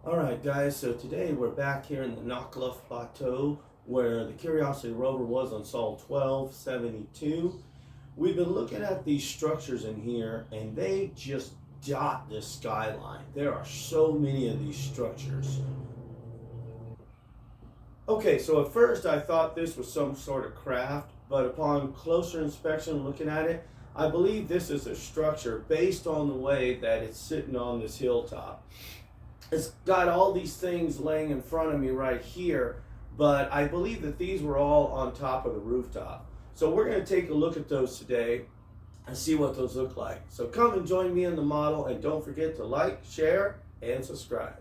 Alright guys, so today we're back here in the Knockluff Plateau where the Curiosity Rover was on Sol 1272. We've been looking at these structures in here and they just dot this skyline. There are so many of these structures. Okay, so at first I thought this was some sort of craft, but upon closer inspection looking at it, I believe this is a structure based on the way that it's sitting on this hilltop. It's got all these things laying in front of me right here, but I believe that these were all on top of the rooftop. So we're going to take a look at those today and see what those look like. So come and join me in the model, and don't forget to like, share, and subscribe.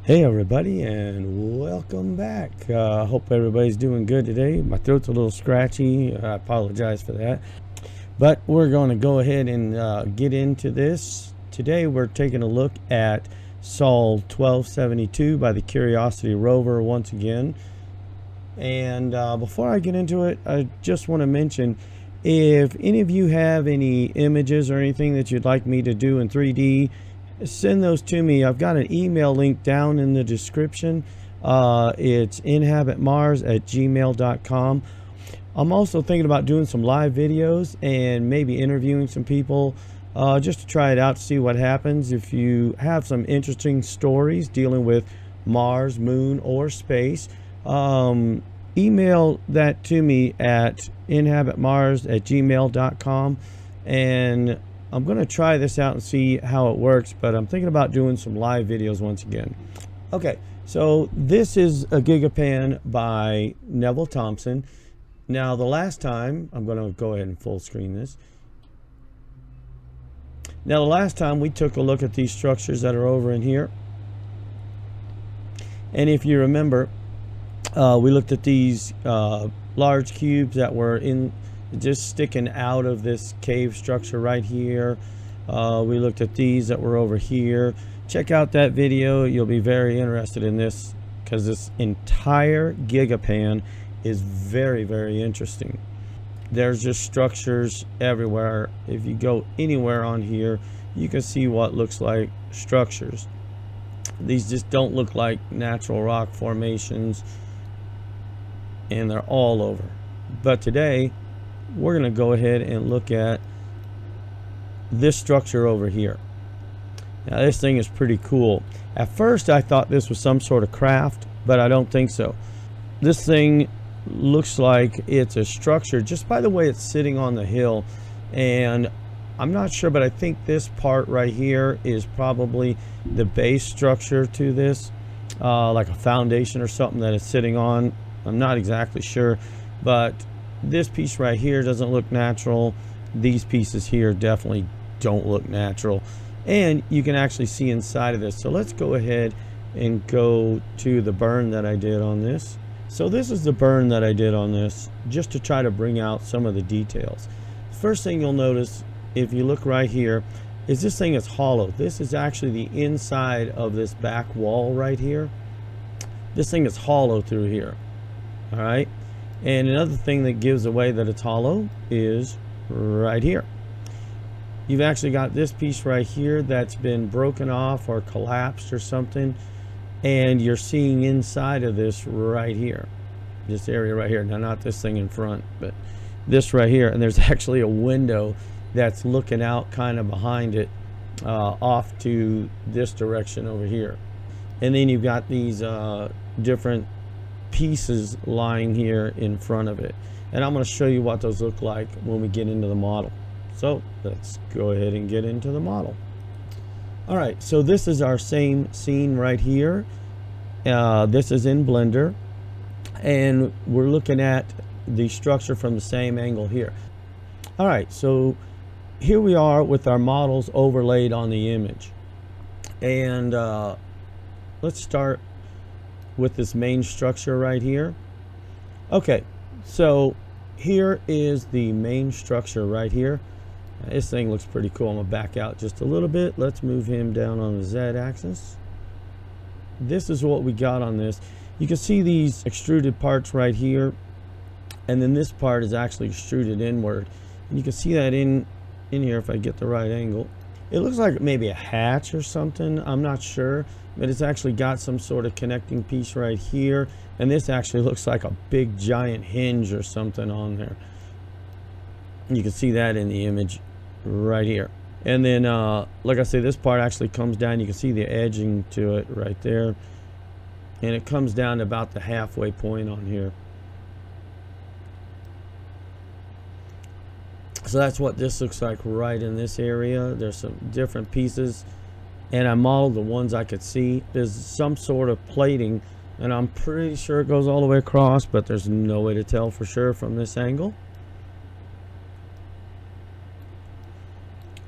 Hey everybody, and welcome back. Hope everybody's doing good today. My throat's a little scratchy. I apologize for that. But we're going to go ahead and get into this. Today we're taking a look at Sol 1272 by the Curiosity Rover once again. And before I get into it, I just want to mention, if any of you have any images or anything that you'd like me to do in 3D, send those to me. I've got an email link down in the description. It's inhabitmars@gmail.com. I'm also thinking about doing some live videos and maybe interviewing some people just to try it out to see what happens. If you have some interesting stories dealing with Mars, Moon, or space, email that to me at inhabitmars@gmail.com, and I'm going to try this out and see how it works, but I'm thinking about doing some live videos once again. Okay, so this is a Gigapan by Neville Thompson. Now, the last time, I'm going to go ahead and full screen this. Now, the last time we took a look at these structures that are over in here. And if you remember, we looked at these large cubes that were just sticking out of this cave structure right here. We looked at these that were over here. Check out that video. You'll be very interested in this because this entire Gigapan is very, very interesting. There's just structures everywhere. If you go anywhere on here, you can see what looks like structures. These just don't look like natural rock formations, and they're all over. But today, we're going to go ahead and look at this structure over here. Now, this thing is pretty cool. At first I thought this was some sort of craft, but I don't think so. This thing looks like it's a structure just by the way it's sitting on the hill, and I'm not sure, but I think this part right here is probably the base structure to this, like a foundation or something that it's sitting on. I'm not exactly sure, but this piece right here doesn't look natural. These pieces here definitely don't look natural, and you can actually see inside of this. So let's go ahead and go to the burn that I did on this. So this is the burn that I did on this, just to try to bring out some of the details. First thing you'll notice, if you look right here, is this thing is hollow. This is actually the inside of this back wall right here. This thing is hollow through here. All right. And another thing that gives away that it's hollow is right here. You've actually got this piece right here that's been broken off or collapsed or something, and you're seeing inside of this right here, this area right here. Now, not this thing in front, but this right here. And there's actually a window that's looking out kind of behind it off to this direction over here. And then you've got these different pieces lying here in front of it. And I'm going to show you what those look like when we get into the model. So let's go ahead and get into the model. All right, so this is our same scene right here. This is in Blender, and we're looking at the structure from the same angle here. All right, so here we are with our models overlaid on the image. And let's start with this main structure right here. Okay, so here is the main structure right here. This thing looks pretty cool. I'm gonna back out just a little bit. Let's move him down on the Z axis. This is what we got on this. You can see these extruded parts right here, and then this part is actually extruded inward. And you can see that in here if I get the right angle. It looks like maybe a hatch or something. I'm not sure, but it's actually got some sort of connecting piece right here. And this actually looks like a big giant hinge or something on there. You can see that in the image right here. And then like I say, this part actually comes down. You can see the edging to it right there, and it comes down to about the halfway point on here. So that's what this looks like right in this area. There's some different pieces, and I modeled the ones I could see. There's some sort of plating, and I'm pretty sure it goes all the way across, but there's no way to tell for sure from this angle.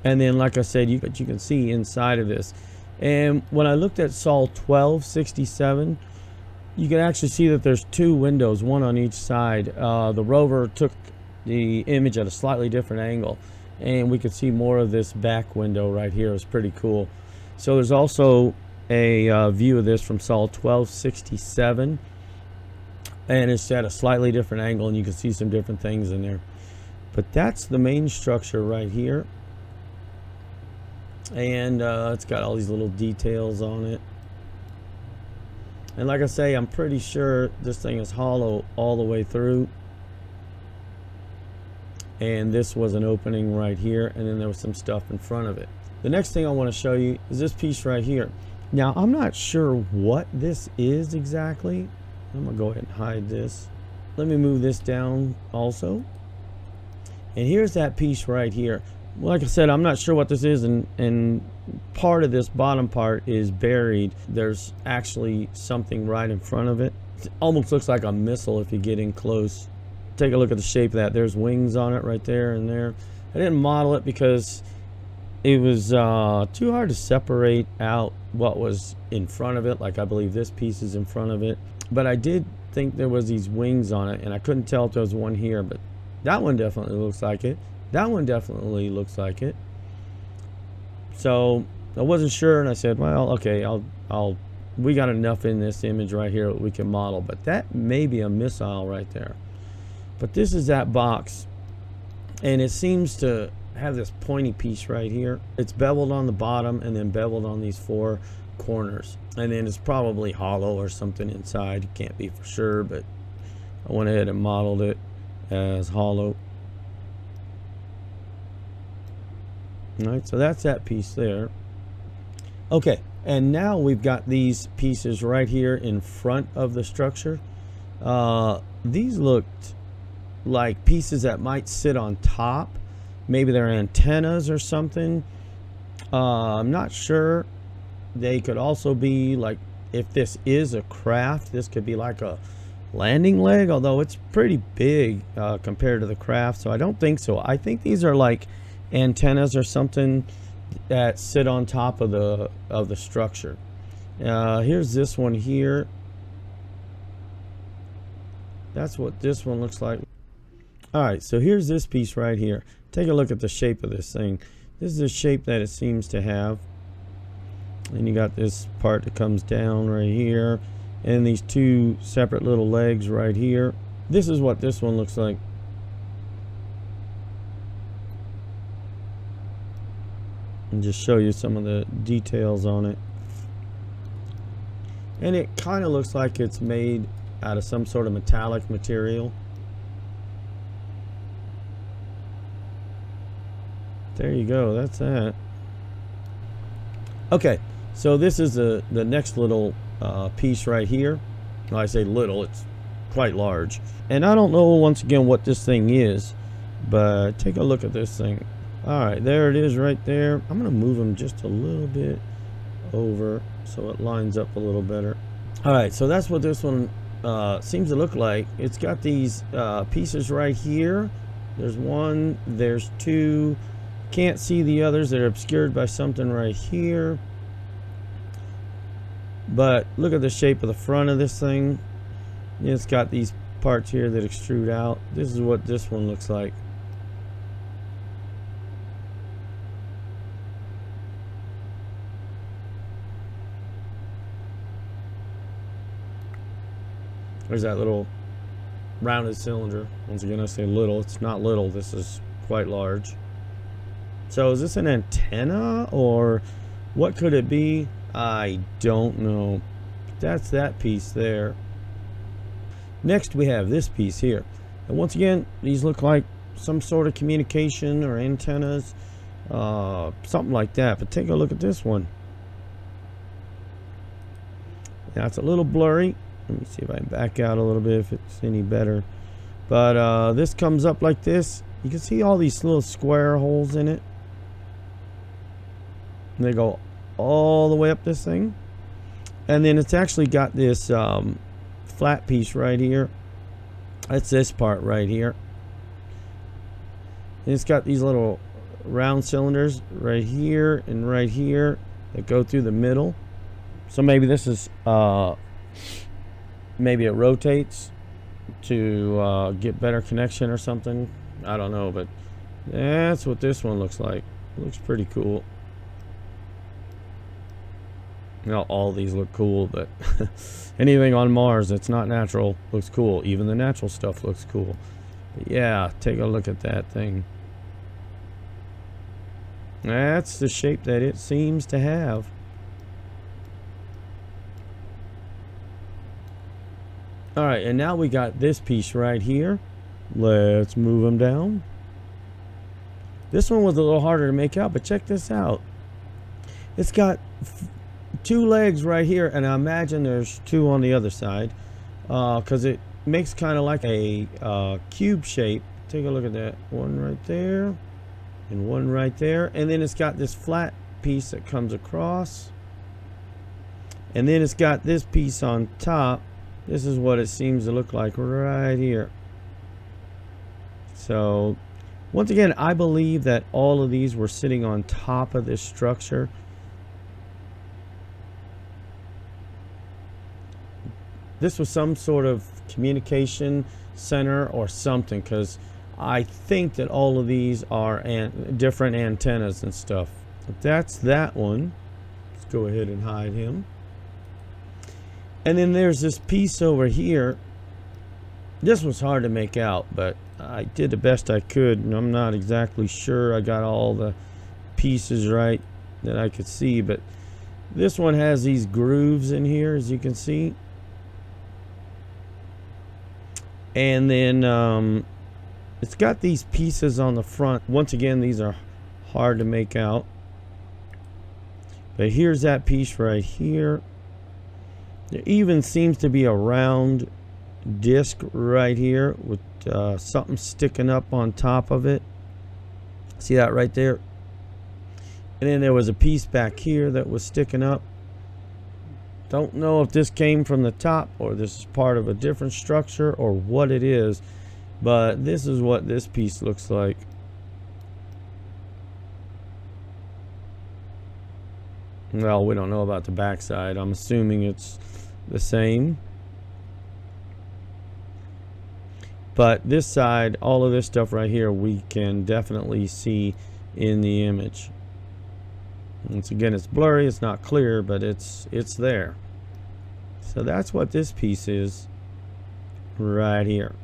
And then, like I said, you can see inside of this. And when I looked at Sol 1267, you can actually see that there's two windows, one on each side. The rover took the image at a slightly different angle, and we could see more of this back window right here. It was pretty cool. So there's also a view of this from Sol 1267, and it's at a slightly different angle, and you can see some different things in there. But that's the main structure right here. And it's got all these little details on it. And like I say, I'm pretty sure this thing is hollow all the way through. And this was an opening right here, and then there was some stuff in front of it. The next thing I want to show you is this piece right here. Now, I'm not sure what this is exactly. I'm gonna go ahead and hide this. Let me move this down also. And here's that piece right here. Like I said, I'm not sure what this is, and part of this bottom part is buried. There's actually something right in front of it. It almost looks like a missile if you get in close. Take a look at the shape of that. There's wings on it right there and there. I didn't model it because it was too hard to separate out what was in front of it. Like, I believe this piece is in front of it. But I did think there was these wings on it, and I couldn't tell if there was one here, but that one definitely looks like it. That one definitely looks like it. So I wasn't sure, and I said, well, okay, we got enough in this image right here that we can model, but that may be a missile right there. But this is that box, and it seems to have this pointy piece right here. It's beveled on the bottom and then beveled on these four corners, and then it's probably hollow or something inside. Can't be for sure, but I went ahead and modeled it as hollow. Alright, so that's that piece there. Okay, and now we've got these pieces right here in front of the structure. These looked like pieces that might sit on top. Maybe they're antennas or something. I'm not sure. They could also be like, if this is a craft, this could be like a landing leg, although it's pretty big compared to the craft, so I don't think so. I think these are like antennas or something that sit on top of the structure. Here's this one here. That's what this one looks like. All right, so here's this piece right here. Take a look at the shape of this thing. This is the shape that it seems to have. And you got this part that comes down right here, and these two separate little legs right here. This is what this one looks like. And just show you some of the details on it. And it kind of looks like it's made out of some sort of metallic material. There you go, that's that. Okay, so this is the next little piece right here. When I say little, it's quite large. And I don't know, once again, what this thing is, but take a look at this thing. All right, there it is right there. I'm gonna move them just a little bit over so it lines up a little better. All right, so that's what this one seems to look like. It's got these pieces right here. There's one, there's two. Can't see the others. They're obscured by something right here. But look at the shape of the front of this thing. It's got these parts here that extrude out. This is what this one looks like. There's that little rounded cylinder. Once again, I say little. It's not little. This is quite large. So is this an antenna, or what could it be? I don't know. That's that piece there. Next we have this piece here. And once again, these look like some sort of communication or antennas, something like that. But take a look at this one. Now it's a little blurry. Let me see if I can back out a little bit if it's any better. But this comes up like this. You can see all these little square holes in it. And they go all the way up this thing. And then it's actually got this flat piece right here. That's this part right here. And it's got these little round cylinders right here and right here that go through the middle. So maybe this is maybe it rotates to get better connection or something. I don't know, but that's what this one looks like. It looks pretty cool. Well, all these look cool, but anything on Mars that's not natural looks cool. Even the natural stuff looks cool. But yeah, take a look at that thing. That's the shape that it seems to have. All right, and now we got this piece right here. Let's move them down. This one was a little harder to make out, but check this out. It's got two legs right here, and I imagine there's two on the other side, because it makes kind of like a cube shape. Take a look at that. One right there and one right there, and then it's got this flat piece that comes across, and then it's got this piece on top. This is what it seems to look like right here. So once again, I believe that all of these were sitting on top of this structure. This was some sort of communication center or something, because I think that all of these are different antennas and stuff. But that's that one. Let's go ahead and hide him. And then there's this piece over here. This was hard to make out, but I did the best I could, and I'm not exactly sure I got all the pieces right that I could see, but this one has these grooves in here, as you can see. And then it's got these pieces on the front. Once again, these are hard to make out. But here's that piece right here. There even seems to be a round disc right here with something sticking up on top of it. See that right there? And then there was a piece back here that was sticking up. Don't know if this came from the top or this is part of a different structure or what it is, but this is what this piece looks like. Well, we don't know about the back side. I'm assuming it's the same. But this side, all of this stuff right here, we can definitely see in the image. Once again, it's blurry, it's not clear, but it's there. So that's what this piece is right here.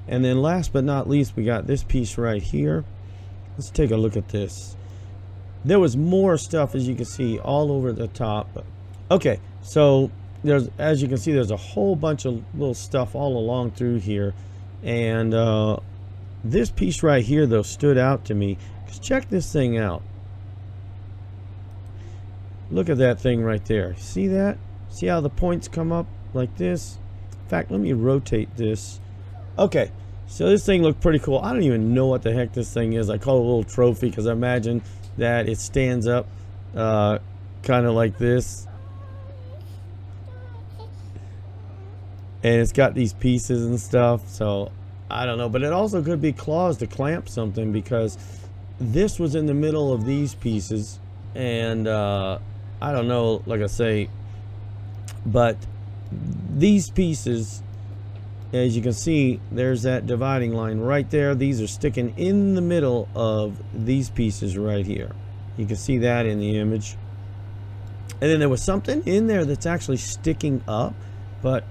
And then last but not least, we got this piece right here. Let's take a look at this. There was more stuff, as you can see, all over the top. Okay, so there's, as you can see, there's a whole bunch of little stuff all along through here. And this piece right here, though, stood out to me. Because check this thing out. Look at that thing right there. See that? See how the points come up like this? In fact, let me rotate this. Okay, so this thing looked pretty cool. I don't even know what the heck this thing is. I call it a little trophy because I imagine that it stands up kind of like this. And it's got these pieces and stuff, so I don't know. But it also could be claws to clamp something, because this was in the middle of these pieces. And I don't know, like I say, but these pieces, as you can see, there's that dividing line right there. These are sticking in the middle of these pieces right here. You can see that in the image. And then there was something in there that's actually sticking up, but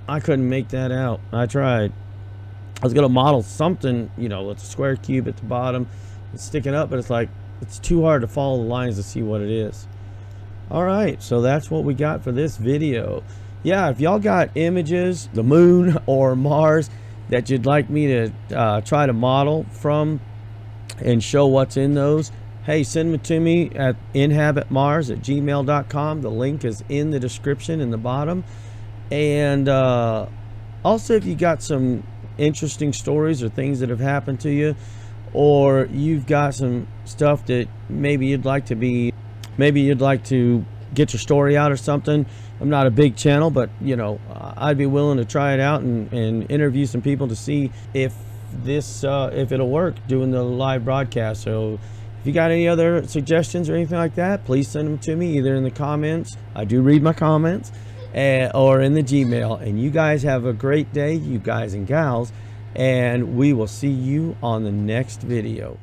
I couldn't make that out. I tried. I was gonna model something, you know, with a square cube at the bottom. It's sticking up, but it's like, it's too hard to follow the lines to see what it is. All right, so that's what we got for this video. Yeah, if y'all got images, the moon or Mars, that you'd like me to try to model from and show what's in those, hey, send them to me at inhabitmars@gmail.com. The link is in the description in the bottom. And also, if you got some interesting stories or things that have happened to you, or you've got some stuff that maybe you'd like to get your story out or something. I'm not a big channel, but you know, I'd be willing to try it out and interview some people to see if this if it'll work doing the live broadcast. So if you got any other suggestions or anything like that, please send them to me either in the comments. I do read my comments. Or in the Gmail. And you guys have a great day, you guys and gals, and we will see you on the next video.